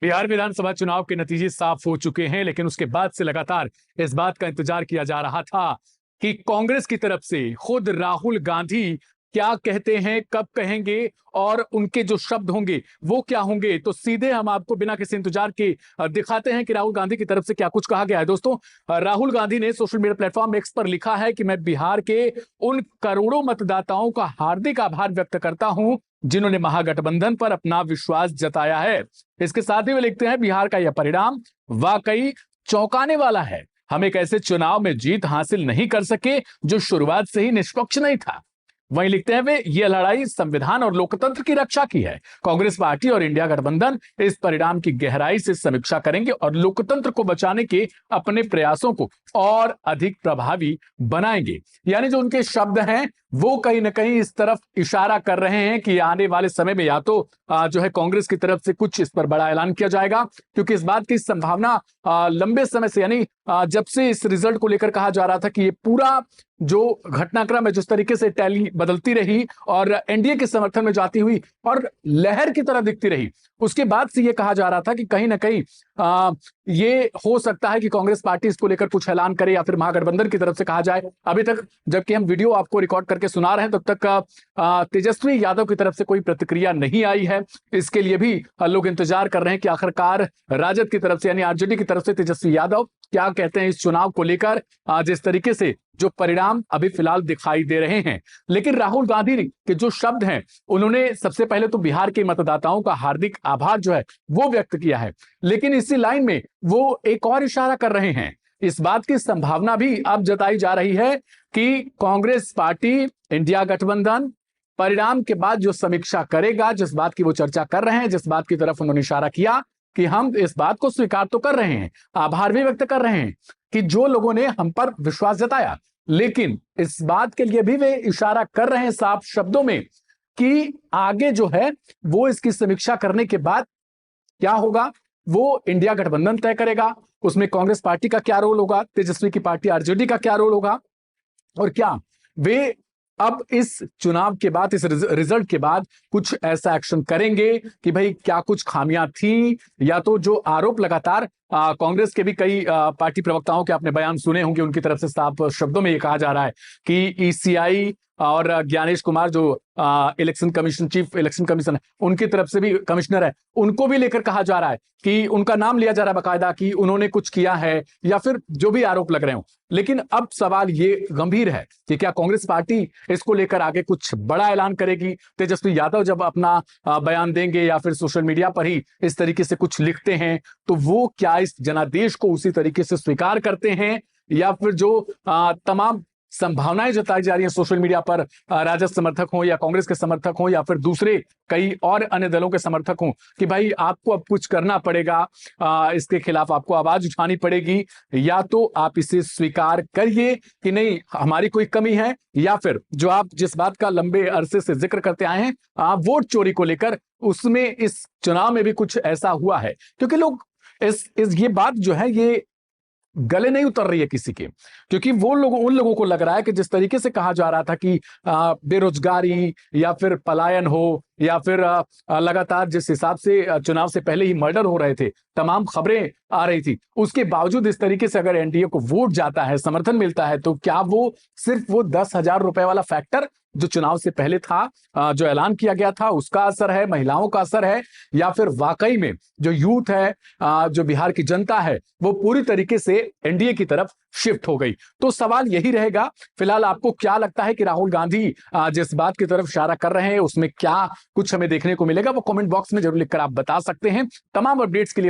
बिहार विधानसभा चुनाव के नतीजे साफ हो चुके हैं, लेकिन उसके बाद से लगातार इस बात का इंतजार किया जा रहा था कि कांग्रेस की तरफ से खुद राहुल गांधी क्या कहते हैं, कब कहेंगे और उनके जो शब्द होंगे वो क्या होंगे। तो सीधे हम आपको बिना किसी इंतजार के दिखाते हैं कि राहुल गांधी की तरफ से क्या कुछ कहा गया है। दोस्तों, राहुल गांधी ने सोशल मीडिया प्लेटफॉर्म एक्स पर लिखा है कि मैं बिहार के उन करोड़ों मतदाताओं का हार्दिक आभार व्यक्त करता हूं जिन्होंने महागठबंधन पर अपना विश्वास जताया है। इसके साथ ही वे लिखते हैं, बिहार का यह परिणाम वाकई चौंकाने वाला है। हम एक ऐसे चुनाव में जीत हासिल नहीं कर सके जो शुरुआत से ही निष्पक्ष नहीं था। वहीं लिखते हैं वे, यह लड़ाई संविधान और लोकतंत्र की रक्षा की है। कांग्रेस पार्टी और इंडिया गठबंधन इस परिणाम की गहराई से समीक्षा करेंगे और लोकतंत्र को बचाने के अपने प्रयासों को और अधिक प्रभावी बनाएंगे। यानी जो उनके शब्द हैं वो कहीं ना कहीं इस तरफ इशारा कर रहे हैं कि आने वाले समय में या तो जो है कांग्रेस की तरफ से कुछ इस पर बड़ा ऐलान किया जाएगा, क्योंकि इस बात की संभावना लंबे समय से, यानी जब से इस रिजल्ट को लेकर कहा जा रहा था कि ये पूरा जो घटनाक्रम है जिस तरीके से टैली बदलती रही और एनडीए के समर्थन में जाती हुई और लहर की तरह दिखती रही, उसके बाद से ये कहा जा रहा था कि कहीं ना कहीं ये हो सकता है कि कांग्रेस पार्टी इसको लेकर कुछ ऐलान करे या फिर महागठबंधन की तरफ से कहा जाए। अभी तक जबकि हम वीडियो आपको रिकॉर्ड करके सुना रहे हैं तब तक तेजस्वी यादव की तरफ से कोई प्रतिक्रिया नहीं आई है। इसके लिए भी लोग इंतजार कर रहे हैं कि आखिरकार राजद की तरफ से यानी आरजेडी की तरफ से तेजस्वी यादव क्या कहते हैं इस चुनाव को लेकर, जिस तरीके से जो परिणाम अभी फिलहाल दिखाई दे रहे हैं। लेकिन राहुल गांधी के जो शब्द हैं, उन्होंने सबसे पहले तो बिहार के मतदाताओं का हार्दिक आभार जो है वो व्यक्त किया है, लेकिन इसी लाइन में वो एक और इशारा कर रहे हैं। इस बात की संभावना भी अब जताई जा रही है कि कांग्रेस पार्टी इंडिया गठबंधन परिणाम के बाद जो समीक्षा करेगा, जिस बात की वो चर्चा कर रहे हैं, जिस बात की तरफ उन्होंने इशारा किया कि हम इस बात को स्वीकार तो कर रहे हैं, आभार भी व्यक्त कर रहे हैं कि जो लोगों ने हम पर विश्वास जताया, लेकिन इस बात के लिए भी वे इशारा कर रहे हैं साफ शब्दों में कि आगे जो है वो इसकी समीक्षा करने के बाद क्या होगा वो इंडिया गठबंधन तय करेगा। उसमें कांग्रेस पार्टी का क्या रोल होगा, तेजस्वी की पार्टी आरजेडी का क्या रोल होगा, और क्या वे अब इस चुनाव के बाद, इस रिजल्ट के बाद कुछ ऐसा एक्शन करेंगे कि भाई क्या कुछ खामियां थी, या तो जो आरोप लगातार कांग्रेस के भी कई पार्टी प्रवक्ताओं के आपने बयान सुने होंगे, उनकी तरफ से साफ शब्दों में ये कहा जा रहा है कि ईसीआई और ज्ञानेश कुमार जो election commission, chief election commission है, उनकी तरफ से भी कमिश्नर है, उनको भी लेकर कहा जा रहा है कि उनका नाम लिया जा रहा है बाकायदा कि उन्होंने कुछ किया है या फिर जो भी आरोप लग रहे हो। लेकिन अब सवाल ये गंभीर है कि क्या कांग्रेस पार्टी इसको लेकर आगे कुछ बड़ा ऐलान करेगी। तेजस्वी यादव जब अपना बयान देंगे या फिर सोशल मीडिया पर ही इस तरीके से कुछ लिखते हैं, तो वो क्या इस जनादेश को उसी तरीके से स्वीकार करते हैं, या फिर जो तमाम संभावनाएं जताई जा रही हैं सोशल मीडिया पर, राजद समर्थक हो या कांग्रेस के समर्थक हो या फिर दूसरे कई और अन्य दलों के समर्थक हो, कि भाई आपको अब कुछ करना पड़ेगा, इसके खिलाफ आपको आवाज उठानी पड़ेगी, या तो आप इसे स्वीकार करिए कि नहीं हमारी कोई कमी है, या फिर जो आप जिस बात का लंबे अरसे से जिक्र करते आए हैं, वोट चोरी को लेकर, उसमें इस चुनाव में भी कुछ ऐसा हुआ है। क्योंकि लोग इस ये बात जो है ये गले नहीं उतर रही है किसी के, क्योंकि वो लोग, उन लोगों को लग रहा है कि जिस तरीके से कहा जा रहा था कि बेरोजगारी या फिर पलायन हो या फिर लगातार जिस हिसाब से चुनाव से पहले ही मर्डर हो रहे थे, तमाम खबरें आ रही थी, उसके बावजूद इस तरीके से अगर एनडीए को वोट जाता है, समर्थन मिलता है, तो क्या वो सिर्फ वो 10,000 रुपए वाला फैक्टर जो चुनाव से पहले था, जो ऐलान किया गया था, उसका असर है, महिलाओं का असर है, या फिर वाकई में जो यूथ है, जो बिहार की जनता है, वो पूरी तरीके से एनडीए की तरफ शिफ्ट हो गई। तो सवाल यही रहेगा। फिलहाल आपको क्या लगता है कि राहुल गांधी जिस बात की तरफ इशारा कर रहे हैं उसमें क्या कुछ हमें देखने को मिलेगा, वो कमेंट बॉक्स में जरूर लिखकर आप बता सकते हैं। तमाम अपडेट्स के लिए